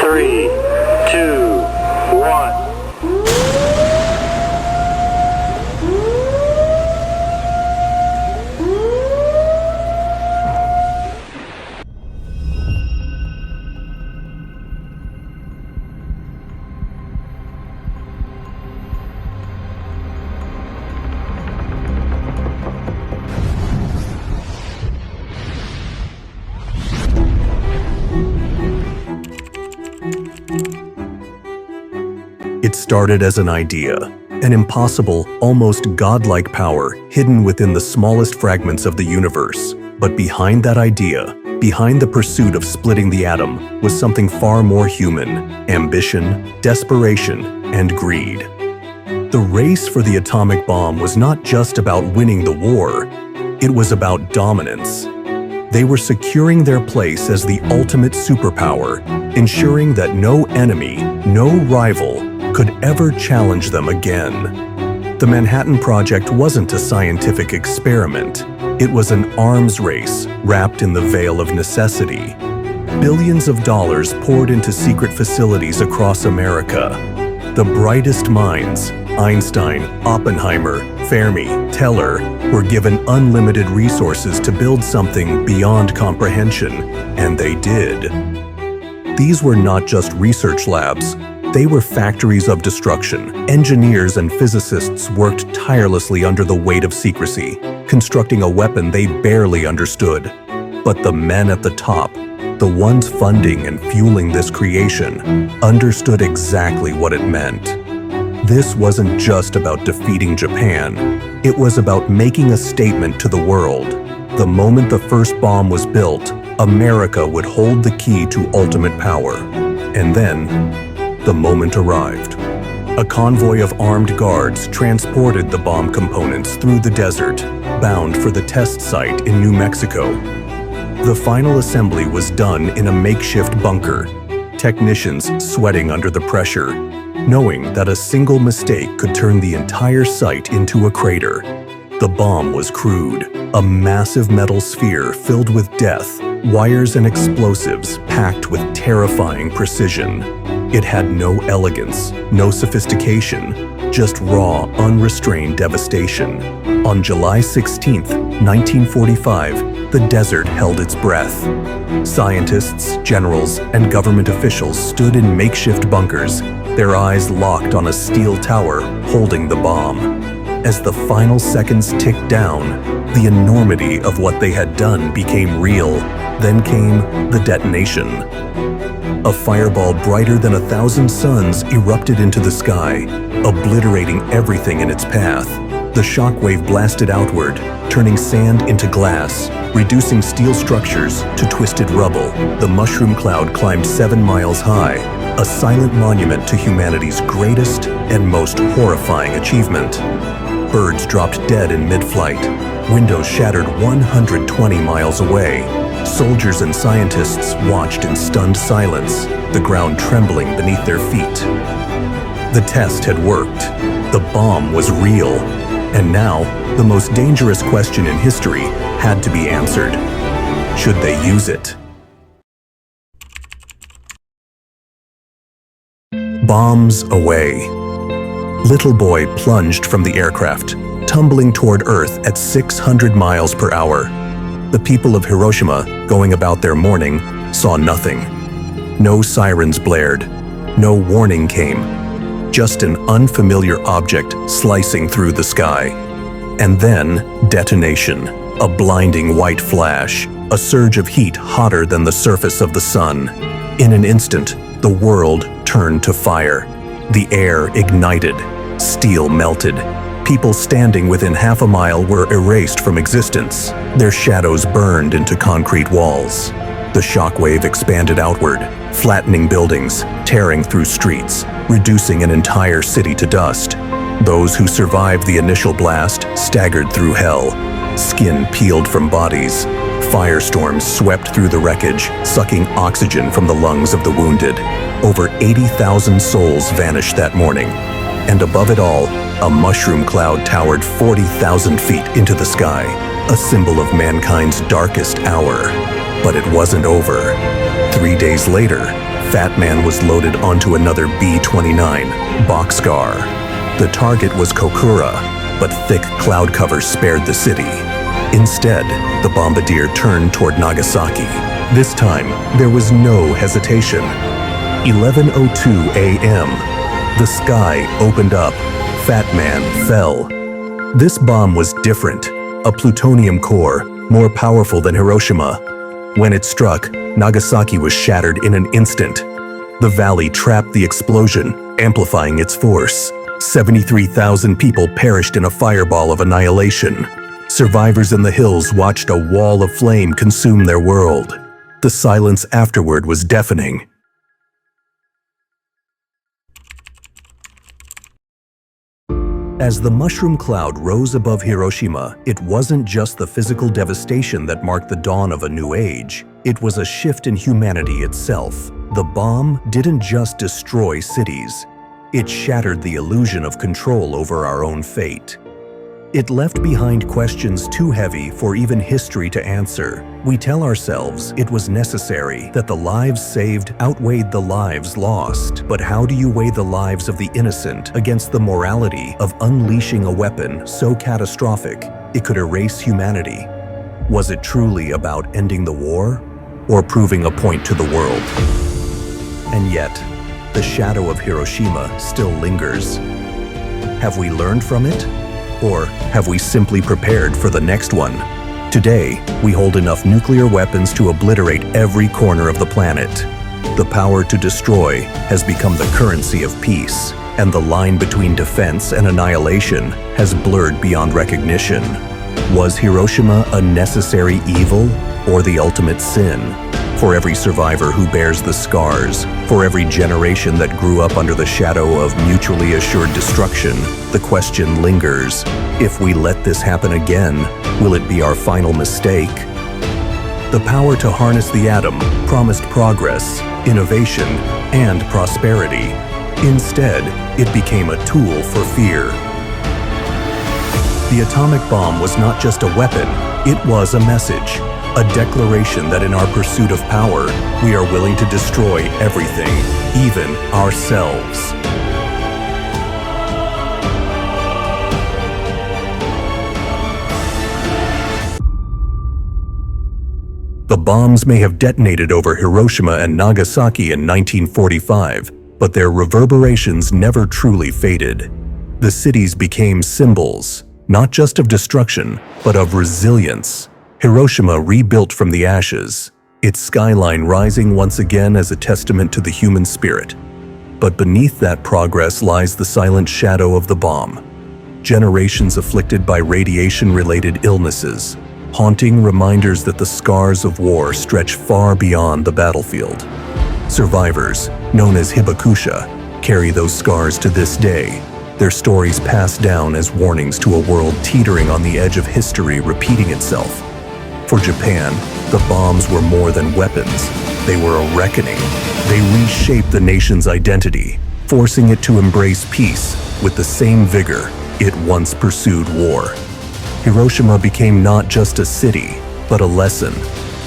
3, 2, 1. It started as an idea, an impossible, almost godlike power hidden within the smallest fragments of the universe. But behind that idea, behind the pursuit of splitting the atom, was something far more human: ambition, desperation, and greed. The race for the atomic bomb was not just about winning the war, it was about dominance. They were securing their place as the ultimate superpower, ensuring that no enemy, no rival, could ever challenge them again. The Manhattan Project wasn't a scientific experiment. It was an arms race wrapped in the veil of necessity. Billions of dollars poured into secret facilities across America. The brightest minds, Einstein, Oppenheimer, Fermi, Teller, were given unlimited resources to build something beyond comprehension, and they did. These were not just research labs. They were factories of destruction. Engineers and physicists worked tirelessly under the weight of secrecy, constructing a weapon they barely understood. But the men at the top, the ones funding and fueling this creation, understood exactly what it meant. This wasn't just about defeating Japan. It was about making a statement to the world. The moment the first bomb was built, America would hold the key to ultimate power. And then, the moment arrived. A convoy of armed guards transported the bomb components through the desert, bound for the test site in New Mexico. The final assembly was done in a makeshift bunker, technicians sweating under the pressure, knowing that a single mistake could turn the entire site into a crater. The bomb was crude, a massive metal sphere filled with death, wires and explosives packed with terrifying precision. It had no elegance, no sophistication, just raw, unrestrained devastation. On July 16, 1945, the desert held its breath. Scientists, generals, and government officials stood in makeshift bunkers, their eyes locked on a steel tower holding the bomb. As the final seconds ticked down, the enormity of what they had done became real. Then came the detonation. A fireball brighter than 1,000 suns erupted into the sky, obliterating everything in its path. The shockwave blasted outward, turning sand into glass, reducing steel structures to twisted rubble. The mushroom cloud climbed 7 miles high, a silent monument to humanity's greatest and most horrifying achievement. Birds dropped dead in mid-flight. Windows shattered 120 miles away. Soldiers and scientists watched in stunned silence, the ground trembling beneath their feet. The test had worked. The bomb was real. And now, the most dangerous question in history had to be answered. Should they use it? Bombs away. Little boy plunged from the aircraft, tumbling toward Earth at 600 miles per hour. The people of Hiroshima, going about their mourning, saw nothing. No sirens blared. No warning came. Just an unfamiliar object slicing through the sky. And then, detonation. A blinding white flash. A surge of heat hotter than the surface of the sun. In an instant, the world turned to fire. The air ignited. Steel melted. People standing within half a mile were erased from existence. Their shadows burned into concrete walls. The shockwave expanded outward, flattening buildings, tearing through streets, reducing an entire city to dust. Those who survived the initial blast staggered through hell. Skin peeled from bodies. Firestorms swept through the wreckage, sucking oxygen from the lungs of the wounded. Over 80,000 souls vanished that morning. And above it all, a mushroom cloud towered 40,000 feet into the sky, a symbol of mankind's darkest hour. But it wasn't over. 3 days later, Fat Man was loaded onto another B-29, Boxcar. The target was Kokura, but thick cloud cover spared the city. Instead, the bombardier turned toward Nagasaki. This time, there was no hesitation. 11:02 a.m. The sky opened up. Fat Man fell. This bomb was different, a plutonium core, more powerful than Hiroshima. When it struck, Nagasaki was shattered in an instant. The valley trapped the explosion, amplifying its force. 73,000 people perished in a fireball of annihilation. Survivors in the hills watched a wall of flame consume their world. The silence afterward was deafening. As the mushroom cloud rose above Hiroshima, it wasn't just the physical devastation that marked the dawn of a new age. It was a shift in humanity itself. The bomb didn't just destroy cities. It shattered the illusion of control over our own fate. It left behind questions too heavy for even history to answer. We tell ourselves it was necessary, that the lives saved outweighed the lives lost. But how do you weigh the lives of the innocent against the morality of unleashing a weapon so catastrophic it could erase humanity? Was it truly about ending the war or proving a point to the world? And yet, the shadow of Hiroshima still lingers. Have we learned from it? Or have we simply prepared for the next one? Today, we hold enough nuclear weapons to obliterate every corner of the planet. The power to destroy has become the currency of peace, and the line between defense and annihilation has blurred beyond recognition. Was Hiroshima a necessary evil or the ultimate sin? For every survivor who bears the scars, for every generation that grew up under the shadow of mutually assured destruction, the question lingers: if we let this happen again, will it be our final mistake? The power to harness the atom promised progress, innovation, and prosperity. Instead, it became a tool for fear. The atomic bomb was not just a weapon, it was a message. A declaration that in our pursuit of power, we are willing to destroy everything, even ourselves. The bombs may have detonated over Hiroshima and Nagasaki in 1945, but their reverberations never truly faded. The cities became symbols, not just of destruction, but of resilience. Hiroshima rebuilt from the ashes, its skyline rising once again as a testament to the human spirit. But beneath that progress lies the silent shadow of the bomb. Generations afflicted by radiation-related illnesses, haunting reminders that the scars of war stretch far beyond the battlefield. Survivors, known as hibakusha, carry those scars to this day, their stories passed down as warnings to a world teetering on the edge of history repeating itself. For Japan, the bombs were more than weapons. They were a reckoning. They reshaped the nation's identity, forcing it to embrace peace with the same vigor it once pursued war. Hiroshima became not just a city, but a lesson,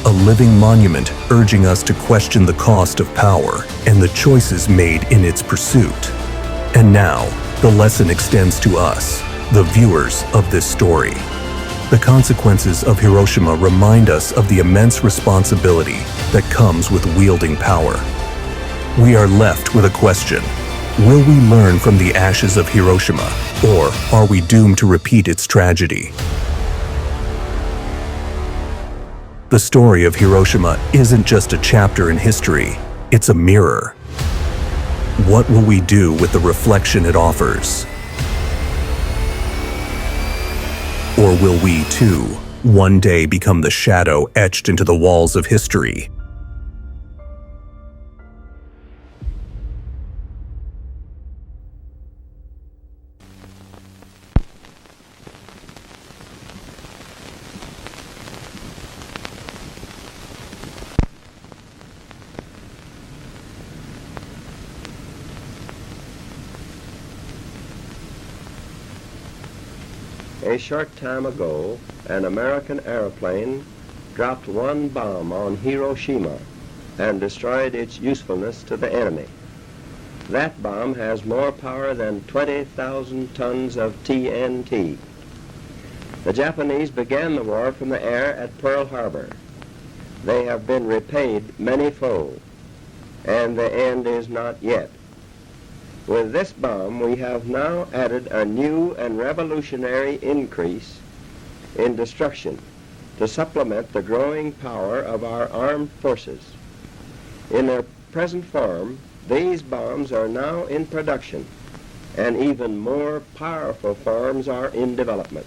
a living monument urging us to question the cost of power and the choices made in its pursuit. And now, the lesson extends to us, the viewers of this story. The consequences of Hiroshima remind us of the immense responsibility that comes with wielding power. We are left with a question: will we learn from the ashes of Hiroshima, or are we doomed to repeat its tragedy? The story of Hiroshima isn't just a chapter in history, it's a mirror. What will we do with the reflection it offers? Or will we, too, one day become the shadow etched into the walls of history? A short time ago, an American airplane dropped one bomb on Hiroshima, and destroyed its usefulness to the enemy. That bomb has more power than 20,000 tons of TNT. The Japanese began the war from the air at Pearl Harbor. They have been repaid many-fold, and the end is not yet. With this bomb, we have now added a new and revolutionary increase in destruction to supplement the growing power of our armed forces. In their present form, these bombs are now in production, and even more powerful forms are in development.